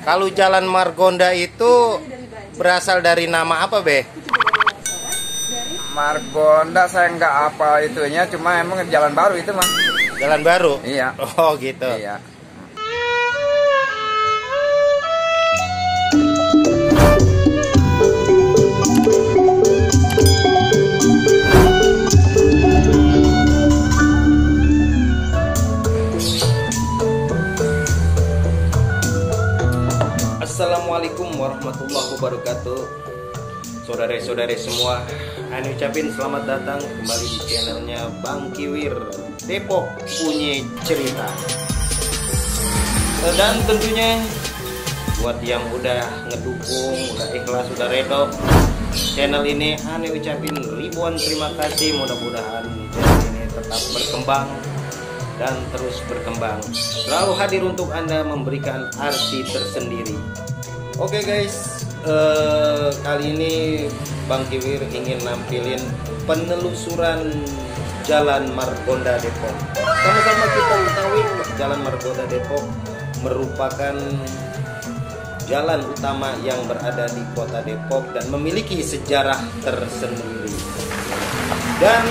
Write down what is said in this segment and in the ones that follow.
Kalau Jalan Margonda itu berasal dari nama apa, Be? Margonda saya nggak apa itunya, cuma emang jalan baru itu mah. Jalan baru? Iya. Oh gitu. Iya. Assalamualaikum warahmatullahi wabarakatuh. Saudara-saudari semua, Ani ucapin selamat datang kembali di channelnya Bang Kiwir Depok Punya Cerita. Dan tentunya buat yang udah ngedukung, udah ikhlas, udah redo channel ini, Ani ucapin ribuan terima kasih. Mudah-mudahan channel ini tetap berkembang dan terus berkembang, selalu hadir untuk Anda, memberikan arti tersendiri. Oke guys, kali ini Bang Kiwir ingin nampilin penelusuran Jalan Margonda Depok. Sama-sama kita ketahui Jalan Margonda Depok merupakan jalan utama yang berada di kota Depok dan memiliki sejarah tersendiri. Dan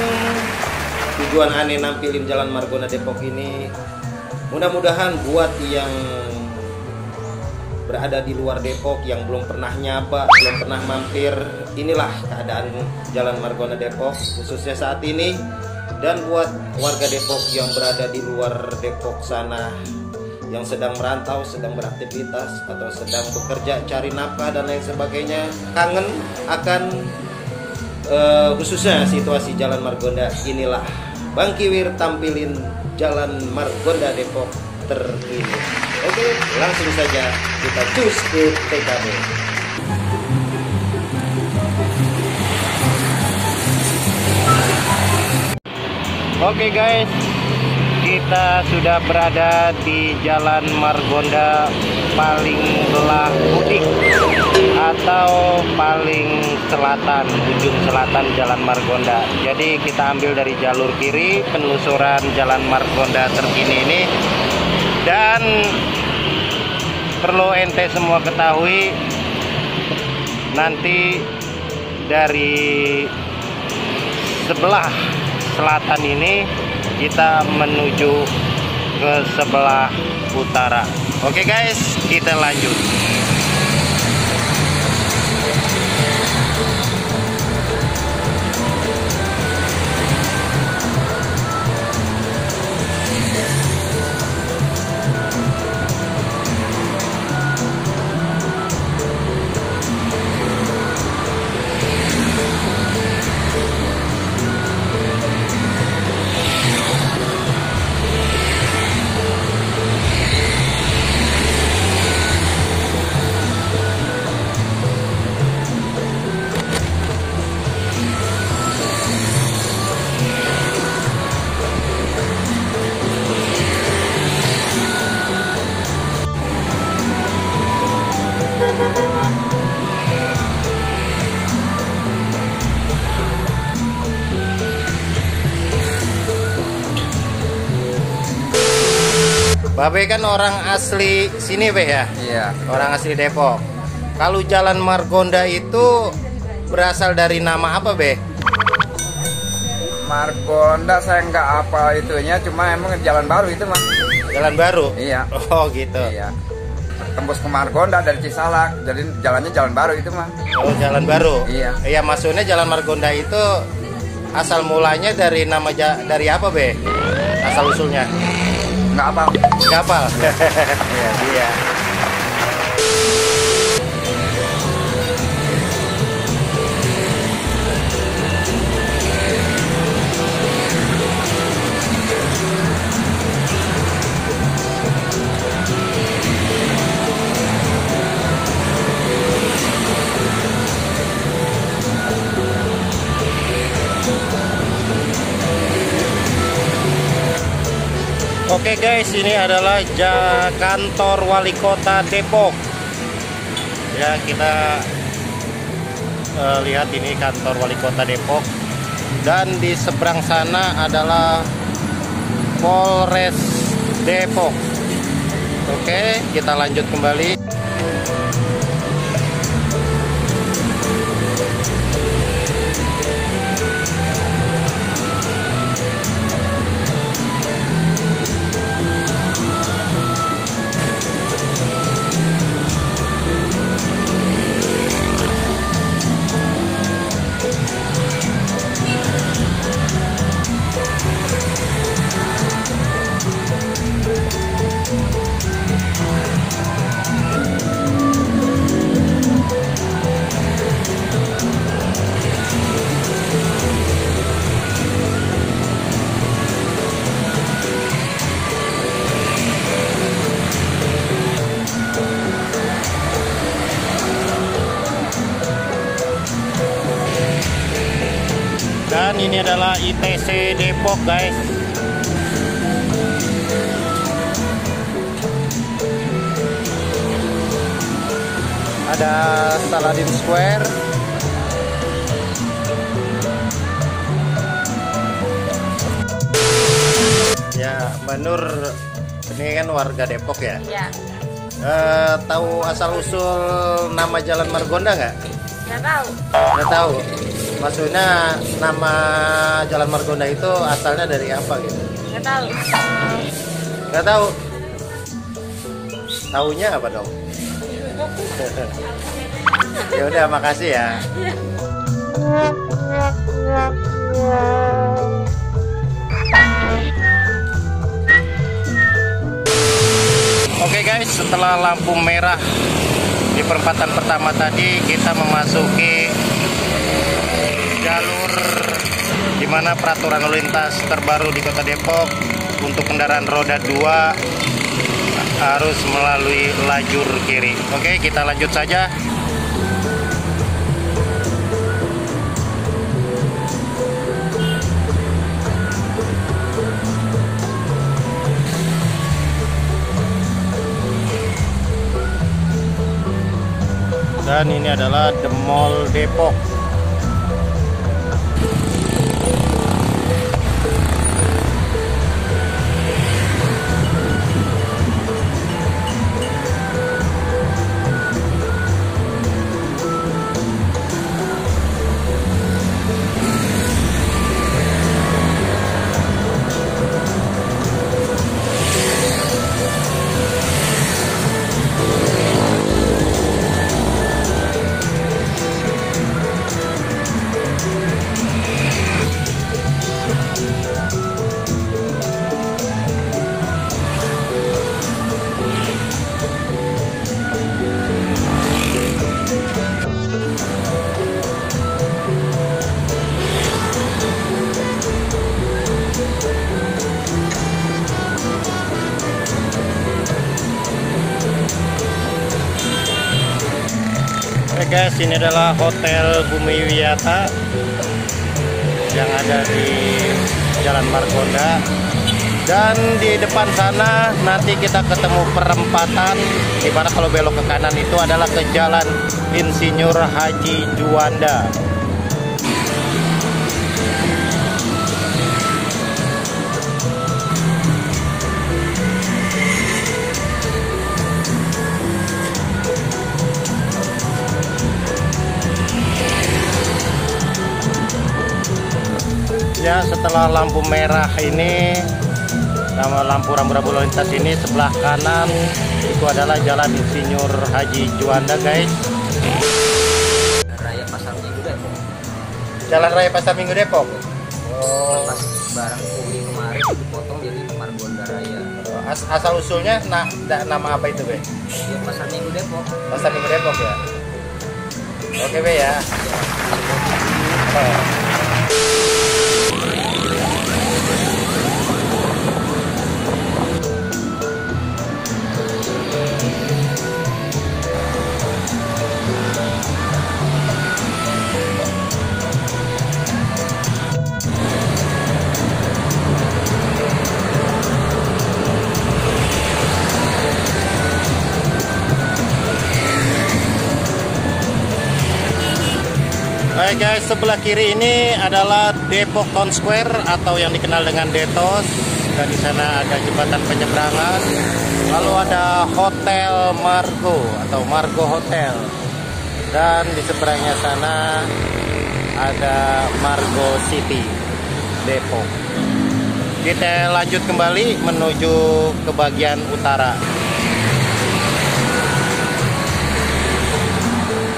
tujuan aneh nampilin Jalan Margonda Depok ini, mudah-mudahan buat yang berada di luar Depok, yang belum pernah nyaba, belum pernah mampir, inilah keadaan Jalan Margonda Depok khususnya saat ini. Dan buat warga Depok yang berada di luar Depok sana, yang sedang merantau, sedang beraktivitas, atau sedang bekerja, cari nafkah dan lain sebagainya, kangen akan khususnya situasi Jalan Margonda, inilah Bang Kiwir tampilin Jalan Margonda Depok terkini. Oke, langsung saja kita cus ke TKP. Oke guys, kita sudah berada di Jalan Margonda paling belah udik atau paling selatan, ujung selatan Jalan Margonda. Jadi kita ambil dari jalur kiri penelusuran Jalan Margonda terkini ini. Dan perlu ente semua ketahui, nanti dari sebelah selatan ini kita menuju ke sebelah utara. Oke guys, kita lanjut. Babe kan orang asli sini, Be ya? Iya. Orang asli Depok. Kalau Jalan Margonda itu berasal dari nama apa, Be? Margonda saya nggak apa itunya, cuma emang jalan baru itu mah. Jalan baru? Iya. Oh gitu. Iya. Tembus ke Margonda dari Cisalak, jadi jalannya jalan baru itu mah. Oh, jalan baru? Iya. Iya, maksudnya Jalan Margonda itu asal mulanya dari nama dari apa, Be? Asal usulnya? Nggak apa. Kapal. Iya. Iya. Oke guys, ini adalah kantor wali kota Depok. Ya, kita lihat ini kantor wali kota Depok. Dan di seberang sana adalah Polres Depok. Oke, kita lanjut kembali. Dan ini adalah ITC Depok, guys. Ada Saladin Square. Ya, Mbak Nur, ini kan warga Depok ya? Ya. Tahu asal usul nama Jalan Margonda nggak? Nggak tahu. Nggak tahu. Maksudnya nama Jalan Margonda itu asalnya dari apa gitu? Nggak tahu. Nggak tahu. Taunya apa dong? Ya udah, makasih ya. Oke guys, setelah lampu merah di perempatan pertama tadi, kita memasuki jalur di mana peraturan lalu lintas terbaru di Kota Depok untuk kendaraan roda 2 harus melalui lajur kiri. Oke, kita lanjut saja. Dan ini adalah The Mall Depok. Guys, ini adalah Hotel Bumi Wiyata yang ada di Jalan Margonda, dan di depan sana nanti kita ketemu perempatan di mana kalau belok ke kanan itu adalah ke Jalan Insinyur Haji Juanda. Ya, setelah lampu merah ini, sama lampu rambu-rambu lalu lintas ini, sebelah kanan itu adalah Jalan Insinyur Haji Juanda, guys. Raya Pasar Minggu Depok. Jalan Raya Pasar Minggu Depok. Oh. Pas barang kuli kemarin dipotong jadi Margonda Raya. Asal usulnya nama apa itu, Be? Ya, Pasar Minggu Depok. Pasar Minggu Depok ya. Oke, Be ya. Hai guys, sebelah kiri ini adalah Depok Town Square atau yang dikenal dengan Detos. dan di sana ada jembatan penyeberangan. Lalu ada Hotel Margo atau Margo Hotel, dan di seberangnya sana ada Margo City Depok. Kita lanjut kembali menuju ke bagian utara.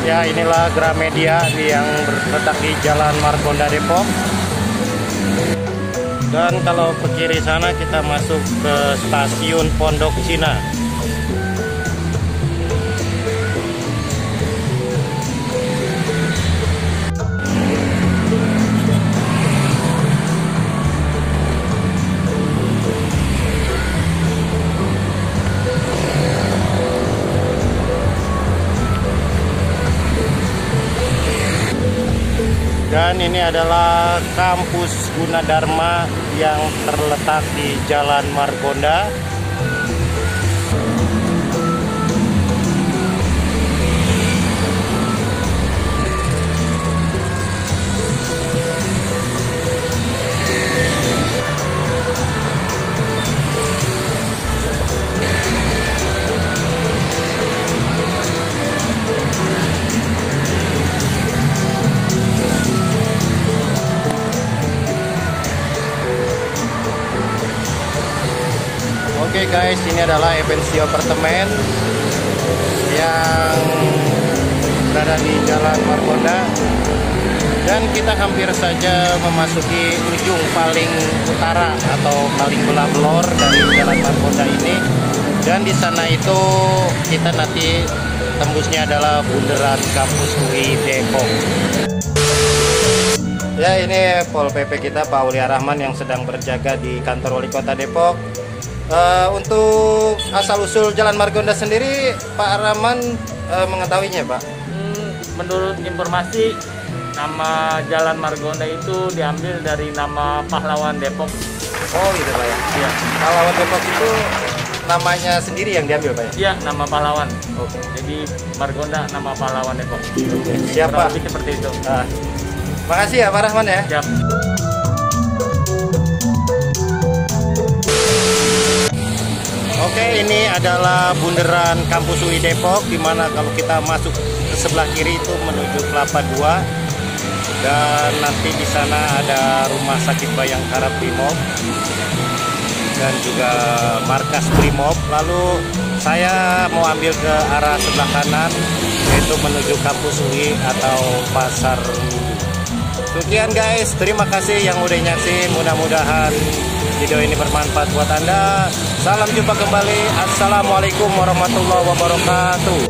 Ya, inilah Gramedia yang terletak di Jalan Margonda Depok. Dan kalau ke kiri sana kita masuk ke stasiun Pondok Cina. Dan ini adalah kampus Gunadarma yang terletak di Jalan Margonda. Oke guys, ini adalah Evensi Apartemen yang berada di Jalan Margonda, dan kita hampir saja memasuki ujung paling utara atau paling belah-belor dari Jalan Margonda ini. Dan di sana itu kita nanti tembusnya adalah bundaran Kampus UI Depok. Ya, ini Pol PP kita Pak Aulia Rahman yang sedang berjaga di kantor Wali Kota Depok. Untuk asal-usul Jalan Margonda sendiri, Pak Rahman mengetahuinya, Pak? Menurut informasi, nama Jalan Margonda itu diambil dari nama pahlawan Depok. Oh gitu Pak ya? Iya. Pahlawan Depok itu namanya sendiri yang diambil Pak ya? Iya, nama pahlawan. Oke. Jadi Margonda nama pahlawan Depok. Siapa? Lebih seperti itu. Makasih ya Pak Rahman ya. Siap. Oke, ini adalah bundaran Kampus UI Depok, dimana kalau kita masuk ke sebelah kiri itu menuju Kelapa II, dan nanti di sana ada Rumah Sakit Bayangkara Brimob dan juga markas Brimob. Lalu saya mau ambil ke arah sebelah kanan, yaitu menuju Kampus UI atau Pasar Minggu. Sekian guys, terima kasih yang udah nyaksiin, mudah-mudahan video ini bermanfaat buat Anda. Salam jumpa kembali. Assalamualaikum warahmatullahi wabarakatuh.